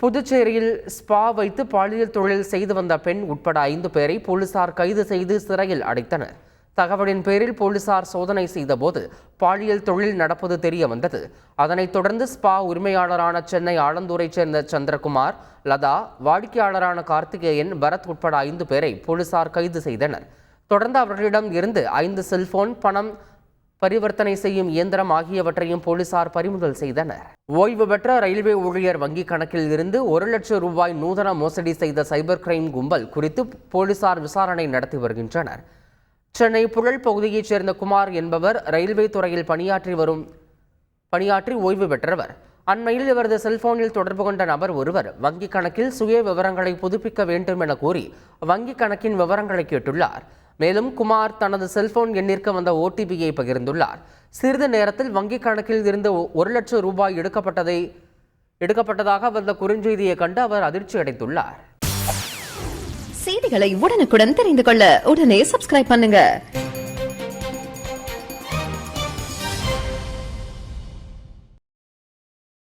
புதுச்சேரியில் ஸ்பா வைத்து பாலியல் தொழில் செய்து வந்த பெண் உட்பட 5 பேரை போலீசார் கைது செய்து சிறையில் அடைத்தனர். தகவலின் பேரில் போலீசார் சோதனை செய்தபோது பாலியல் தொழில் நடப்பது தெரிய வந்தது. அதனைத் தொடர்ந்து ஸ்பா உரிமையாளரான சென்னை ஆலந்தூரைச் சேர்ந்த சந்திரகுமார், லதா, வாடிக்கையாளரான கார்த்திகேயன், பரத் உட்பட 5 பேரை போலீசார் கைது செய்தனர். தொடர்ந்து அவர்களிடம் இருந்து 5 செல்போன், பணம் பரிவர்த்தனை செய்யும் இயந்திரம் ஆகியவற்றையும் போலீசார் பறிமுதல் செய்தனர். ஓய்வு பெற்ற ரயில்வே ஊழியர் வங்கிக் கணக்கில் இருந்து 1 லட்சம் ரூபாய் நூதன மோசடி செய்த சைபர் கிரைம் கும்பல் குறித்து போலீசார் விசாரணை நடத்தி வருகின்றனர். சென்னை புழல் பகுதியைச் சேர்ந்த குமார் என்பவர் ரயில்வே துறையில் பணியாற்றி ஓய்வு பெற்றவர். அண்மையில் இவரது செல்போனில் தொடர்பு கொண்ட நபர் ஒருவர் வங்கிக் கணக்கில் சுய விவரங்களை புதுப்பிக்க வேண்டும் என கூறி வங்கிக் கணக்கின் விவரங்களை கேட்டுள்ளார். மேலும் குமார் தனது செல்போன் எண்ணிற்கு வந்த ஓடிபியை பகிர்ந்துள்ளார். சிறிது நேரத்தில் வங்கிக் கணக்கில் இருந்து 1 லட்சம் ரூபாய் எடுக்கப்பட்டதாக வந்த குறுஞ்செய்தியை கண்டு அவர் அதிர்ச்சி அடைந்துள்ளார். செய்திகளை உடனுக்குடன் தெரிந்து கொள்ள உடனே சப்ஸ்கிரைப் பண்ணுங்க.